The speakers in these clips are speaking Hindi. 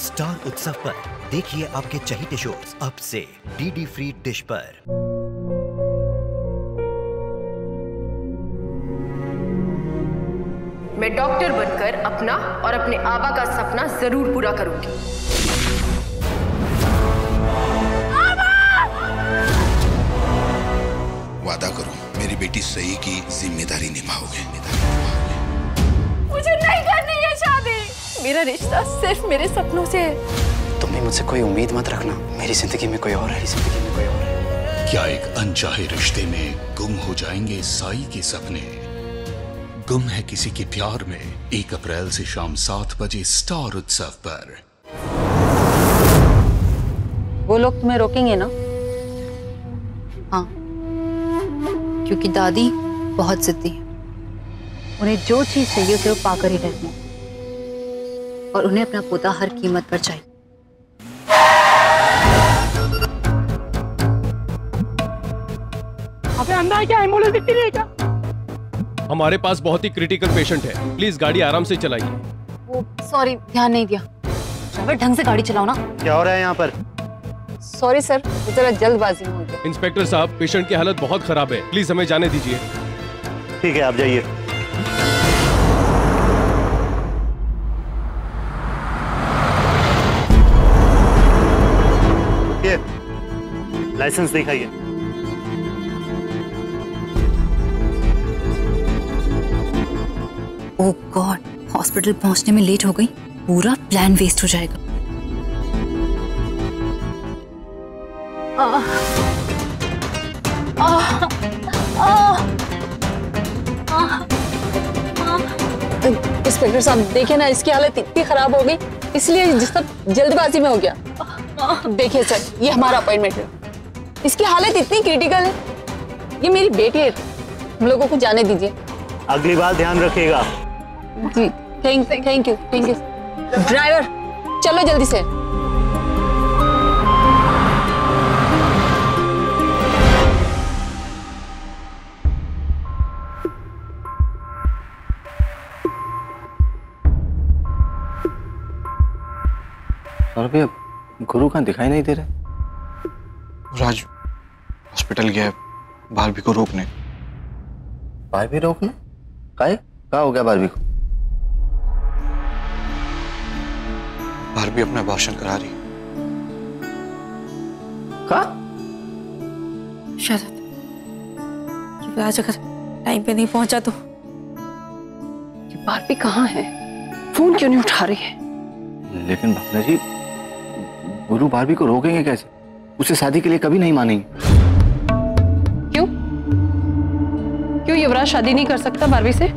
स्टार उत्सव पर देखिए आपके चहेते शोज अब से डीडी फ्री डिश पर। मैं डॉक्टर बनकर अपना और अपने आबा का सपना जरूर पूरा करूंगी। वादा करो मेरी बेटी सही की जिम्मेदारी निभाओगे। मुझे नहीं करनी है शादी। मेरा रिश्ता सिर्फ मेरे सपनों से है। तुम भी मुझसे कोई उम्मीद मत रखना। मेरी जिंदगी में कोई और है, जिंदगी में कोई और है। क्या एक अनचाहे रिश्ते में गुम हो जाएंगे साई के सपने? गुम है किसी के प्यार में 1 अप्रैल से शाम 7 बजे स्टार उत्सव पर। वो लोग तुम्हें रोकेंगे ना? हाँ, क्योंकि दादी बहुत जिद्दी है। उन्हें जो चीज चाहिए उसे वो पाकर ही रहती है और उन्हें अपना पोता हर कीमत पर चाहिए। अबे अंधा है क्या? एम्बुलेंस दिखती नहीं है क्या? हमारे पास बहुत ही क्रिटिकल पेशेंट है, प्लीज गाड़ी आराम से चलाइए। वो सॉरी, ध्यान नहीं दिया। ड्राइवर ढंग से गाड़ी चलाओ ना। क्या हो रहा है यहाँ पर? सॉरी सर, जरा जल्दबाजी में हो गया। इंस्पेक्टर साहब, पेशेंट की हालत बहुत खराब है, प्लीज हमें जाने दीजिए। ठीक है, आप जाइए। लाइसेंस दिखाइए। ओह गॉड, हॉस्पिटल पहुंचने में लेट हो गई। पूरा प्लान वेस्ट हो जाएगा। इंस्पेक्टर साहब देखिए ना, इसकी हालत इतनी खराब हो गई, इसलिए सब जल्दबाजी में हो गया। देखिए सर, ये हमारा अपॉइंटमेंट है। इसकी हालत इतनी क्रिटिकल है। ये मेरी बेटी है, हम लोगों को जाने दीजिए। अगली बार ध्यान रखिएगा। जी, थैंक यू। ड्राइवर चलो जल्दी से। और भैया गुरु कहाँ दिखाई नहीं दे रहे? राज हॉस्पिटल गया है बारबी को रोकने। बारबी रोकने? क्या हो गया बारबी को? बारबी अपना अबॉर्शन करा रही है। शायद युवराज अगर टाइम पे नहीं पहुंचा तो। ये बारबी कहाँ है? फोन क्यों नहीं उठा रही है? लेकिन भावना जी, गुरु बारबी को रोकेंगे कैसे? उसे शादी के लिए कभी नहीं मानेंगे। क्यों युवराज शादी नहीं कर सकता बारबी से?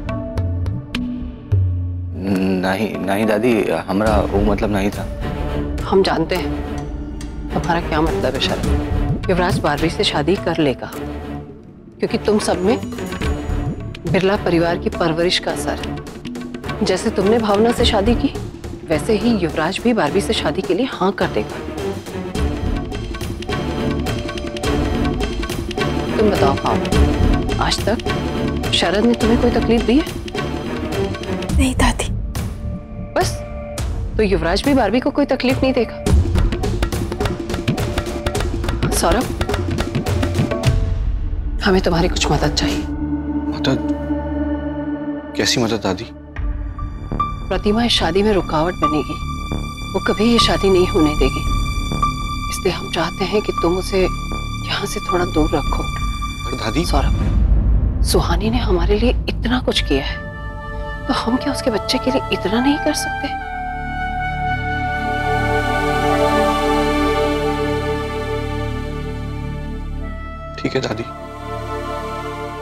नहीं दादी, हमारा वो मतलब नहीं था। हम जानते हैं तुम्हारा क्या मतलब है शरद। युवराज बारबी से शादी कर लेगा क्योंकि तुम सब में बिरला परिवार की परवरिश का असर है। जैसे तुमने भावना से शादी की, वैसे ही युवराज भी बारबी से शादी के लिए हाँ कर देगा। तुम बताओ भावना, आज तक शरद ने तुम्हें कोई तकलीफ दी है? नहीं दादी। बस, तो युवराज भी बारबी को कोई तकलीफ नहीं देगा। सौरभ, हमें तुम्हारी कुछ मदद चाहिए। मदद? कैसी मदद दादी? प्रतिमा इस शादी में रुकावट बनेगी, वो कभी ये शादी नहीं होने देगी। इसलिए हम चाहते हैं कि तुम उसे यहाँ से थोड़ा दूर रखो। पर दादी। सौरभ, सुहानी ने हमारे लिए इतना कुछ किया है, तो हम क्या उसके बच्चे के लिए इतना नहीं कर सकते? ठीक है दादी,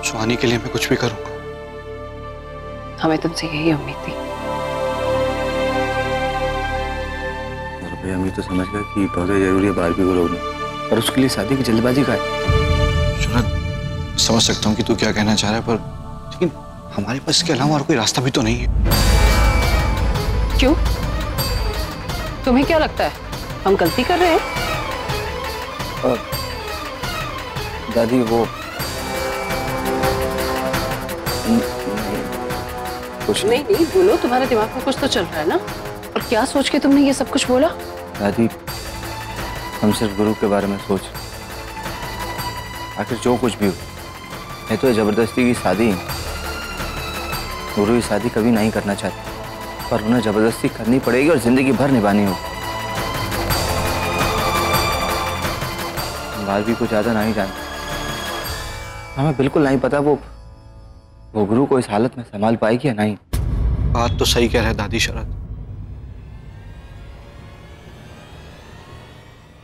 सुहानी के लिए मैं कुछ भी करूंगा। हमें तुमसे यही उम्मीद थी। भैया मैं तो समझ गया कि बहुत जरूरी है बारबी को रोकना, पर उसके लिए शादी की जल्दबाजी का है। शरद, समझ सकता हूँ कि तू क्या कहना चाह रहा है, पर लेकिन हमारे पास इसके अलावा और कोई रास्ता भी तो नहीं है। क्यों? तुम्हें क्या लगता है हम गलती कर रहे हैं? दादी वो कुछ नहीं, बोलो, तुम्हारे दिमाग में कुछ तो चल रहा है ना? और क्या सोच के तुमने ये सब कुछ बोला? दादी, हम सिर्फ गुरु के बारे में सोच, आखिर जो कुछ भी हो, ये तो जबरदस्ती की शादी है। गुरु ये शादी कभी नहीं करना चाहते, पर उन्हें जबरदस्ती करनी पड़ेगी और जिंदगी भर निभानी होगी। बारबी को ज्यादा नहीं जानते, हमें बिल्कुल नहीं पता वो गुरु को इस हालत में संभाल पाएगी या नहीं। बात तो सही कह रहे हैं दादी शरद।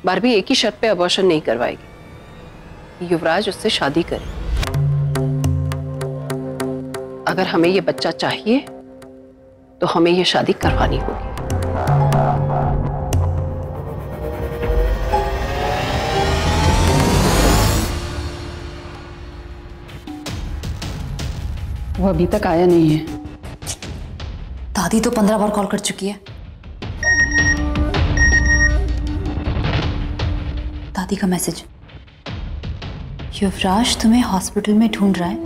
बारबी एक ही शर्त पे अबॉर्शन नहीं करवाएगी, युवराज उससे शादी करे। अगर हमें ये बच्चा चाहिए तो हमें ये शादी करवानी होगी। वो अभी तक आया नहीं है। दादी तो 15 बार कॉल कर चुकी है। दादी का मैसेज, युवराज तुम्हें हॉस्पिटल में ढूंढ रहा है,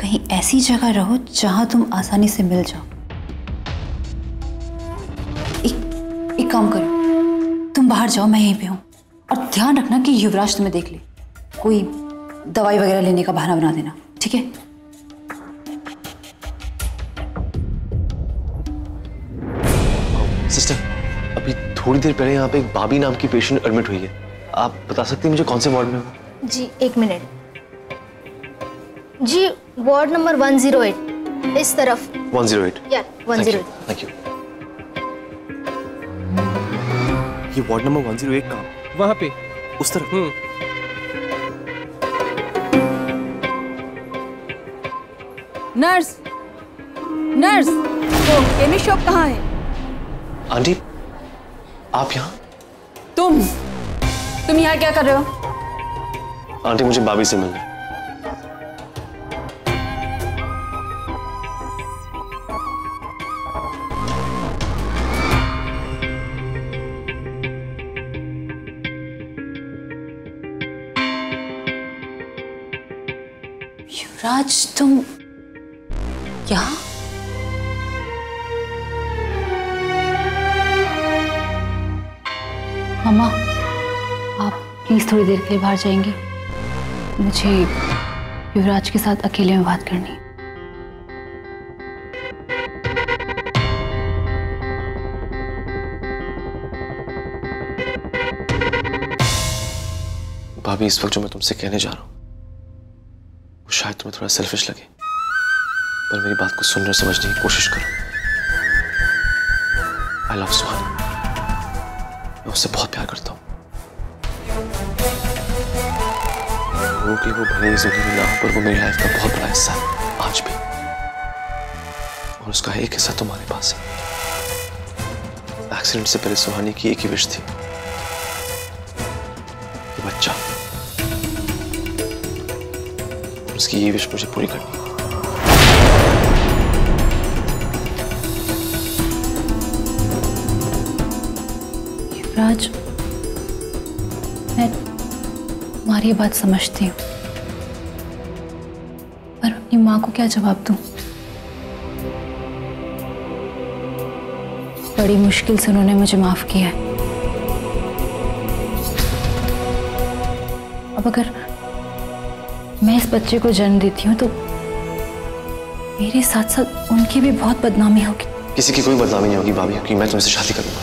कहीं ऐसी जगह रहो जहां तुम आसानी से मिल जाओ। एक काम करो, तुम बाहर जाओ, मैं यहीं पे हूं, और ध्यान रखना कि युवराज तुम्हें देख ले। कोई दवाई वगैरह लेने का बहाना बना देना, ठीक है? सिस्टर, अभी थोड़ी देर पहले यहाँ पे एक बाबी नाम की पेशेंट एडमिट हुई है। आप बता सकती हैं मुझे कौन से वार्ड में हो? जी 1 मिनट जी, वार्ड नंबर 108 इस तरफ। 108 या 108। Thank you. ये वार्ड नंबर 108 कहाँ? वहाँ पे उस तरफ। नर्स, नर्स, वो केमिस्ट शॉप कहाँ है? आंटी, आप यहाँ? तुम यहाँ क्या कर रहे हो? आंटी, मुझे बाबी से मिलना है। युवराज, तुम यहाँ? मामा, आप प्लीज थोड़ी देर के लिए बाहर जाएंगे? मुझे युवराज के साथ अकेले में बात करनी है। भाभी, इस वक्त जो मैं तुमसे कहने जा रहा हूँ वो शायद तुम्हें थोड़ा सेल्फिश लगे, पर मेरी बात को सुनने और समझने की कोशिश करो। आई लव सुहानी, मैं उससे बहुत प्यार करता हूँ। वो कि वो भले इस दुनिया में ना हो, पर वो मेरी लाइफ का बहुत बड़ा हिस्सा है आज भी, और उसका एक हिस्सा तुम्हारे पास है। एक्सीडेंट से पहले सुहानी की एक ही विश थी, ये बच्चा, और उसकी ये विश मुझे पूरी करनी है। युवराज, मैं तुम्हारी ये बात समझती हूँ, पर अपनी माँ को क्या जवाब दूँ? बड़ी मुश्किल से उन्होंने मुझे माफ किया है। अब अगर मैं इस बच्चे को जन्म देती हूँ तो मेरे साथ साथ उनकी भी बहुत बदनामी होगी। किसी की कोई बदनामी नहीं होगी भाभी, क्योंकि मैं तुमसे शादी करूंगा।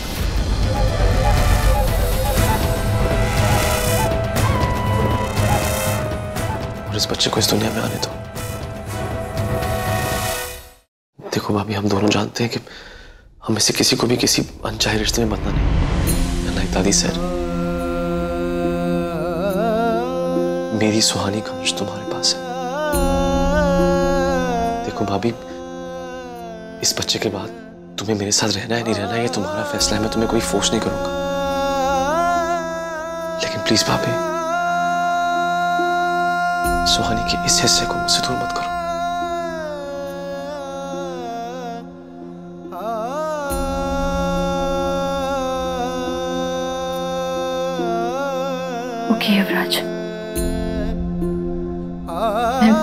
और इस बच्चे को इस दुनिया में आने दो। देखो भाभी, हम दोनों जानते हैं कि हम में से किसी को भी किसी अनचाहे रिश्ते में बंधना नहीं। लाइक दादी सर, मेरी सुहानी का अंश तुम्हारे पास है। देखो भाभी, इस बच्चे के बाद तुम्हें मेरे साथ रहना है नहीं रहना है ये तुम्हारा फैसला है, मैं तुम्हें कोई फोर्स नहीं करूंगा। लेकिन प्लीज भाभी, सुहानी के इस हिस्से को मुझसे दूर मत करो। ओके युवराज, मैं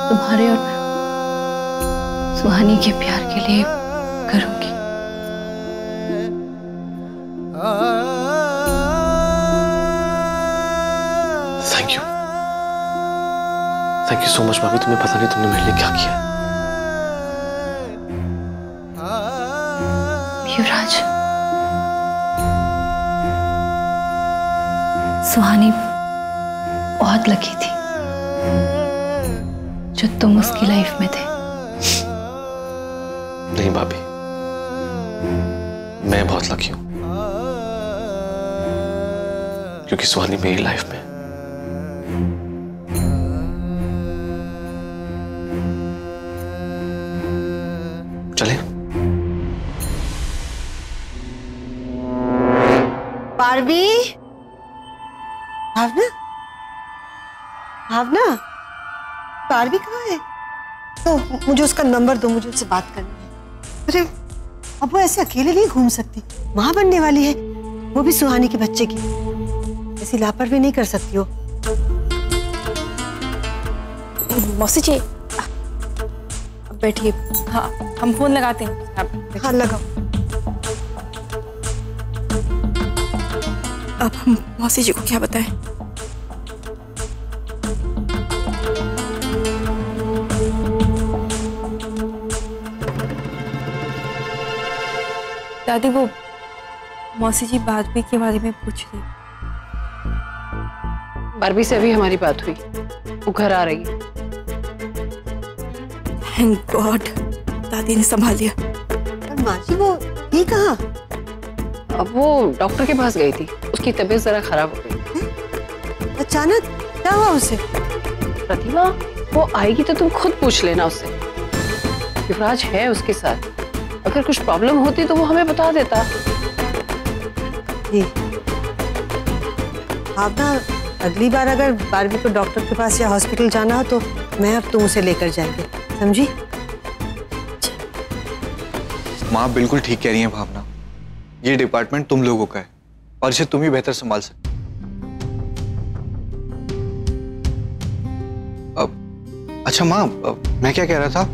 तुम्हारे और सुहानी के प्यार के लिए थैंक यू सो मच भाभी, तुम्हें पता नहीं तुमने मेरे लिए क्या किया। युवराज, सुहानी बहुत लकी थी जो तुम उसकी लाइफ में थे। नहीं भाभी, मैं बहुत लकी हूं क्योंकि सुहानी मेरी लाइफ में। चले? बारबी, भावना, भावना, बारबी कहाँ है? तो मुझे उसका नंबर दो, मुझे उससे बात करनी है। अरे अब वो ऐसे अकेले नहीं घूम सकती, माँ बनने वाली है, वो भी सुहानी के बच्चे की। ऐसी लापरवाही नहीं कर सकती हो। मौसी जी बैठिए, हाँ हम फोन लगाते हैं। हाँ लगाओ। अब हम मौसी जी को क्या बताएं? दादी वो मौसी जी बारबी के बारे में पूछ रही। बारबी से अभी हमारी बात हुई, वो घर आ रही है। थैंक गॉड, दादी ने संभाल लिया। और माँ जी वो ये कहाँ? अब वो डॉक्टर के पास गई थी, उसकी तबीयत जरा खराब हो गई। अचानक क्या हुआ उसे? प्रतिमा वो आएगी तो तुम खुद पूछ लेना उससे। युवराज है उसके साथ, अगर कुछ प्रॉब्लम होती तो वो हमें बता देता। जी आप ना अगली बार अगर बारबी को डॉक्टर के पास या हॉस्पिटल जाना हो तो मैं अब तुम उसे लेकर जाएंगे, समझी? माँ बिल्कुल ठीक कह रही हैं भावना, ये डिपार्टमेंट तुम लोगों का है और इसे तुम ही बेहतर संभाल सकते। अब अच्छा माँ, मैं क्या कह रहा था,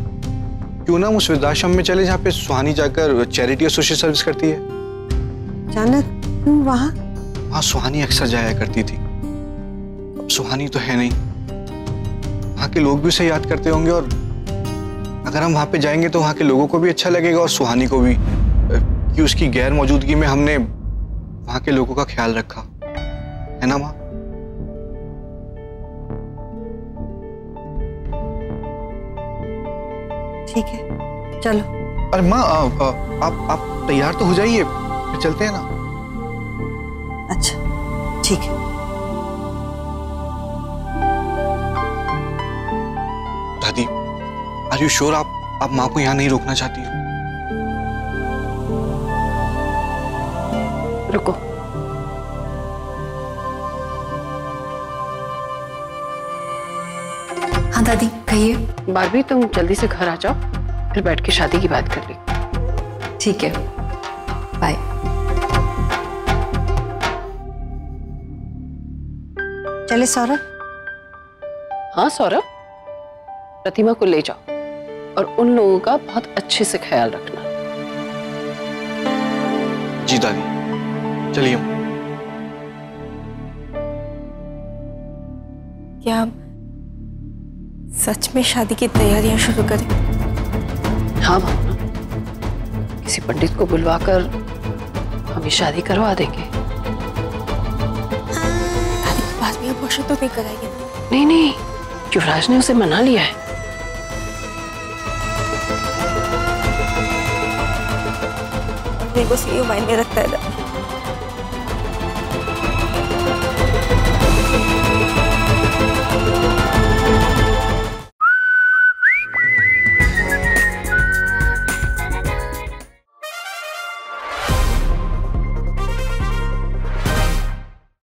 क्यों ना उस वृद्धाश्रम में चले जहाँ पे सुहानी जाकर चैरिटी और सोशल सर्विस करती है। अचानक क्यों वहाँ? वहाँ सुहानी अक्सर जाया करती थी, अब सुहानी तो है नहीं, वहाँ के लोग भी उसे याद करते होंगे और अगर हम वहाँ पे जाएंगे तो वहाँ के लोगों को भी अच्छा लगेगा और सुहानी को भी, कि उसकी गैर मौजूदगी में हमने वहाँ के लोगों का ख्याल रखा, है ना माँ? ठीक है चलो। अरे माँ आप तैयार तो हो जाइए, फिर चलते हैं ना। अच्छा ठीक है। दादी, आर यू श्योर आप माँ को यहाँ नहीं रोकना चाहती है? रुको, हाँ दादी कहिए। बारबी तुम जल्दी से घर आ जाओ, फिर बैठ के शादी की बात कर लेंगे। ठीक है, बाय। चले सौरभ? हाँ सौरभ, प्रतिमा को ले जाओ और उन लोगों का बहुत अच्छे से ख्याल रखना। जी दादी, चलिए। क्या सच में शादी की तैयारियां शुरू करें? हाँ भावना, किसी पंडित को बुलवाकर हम ये शादी करवा देंगे। दादी के पास भी अबॉर्शन तो नहीं कराएंगे? नहीं नहीं, युवराज ने उसे मना लिया है। मेरे को सही मायने रखता है।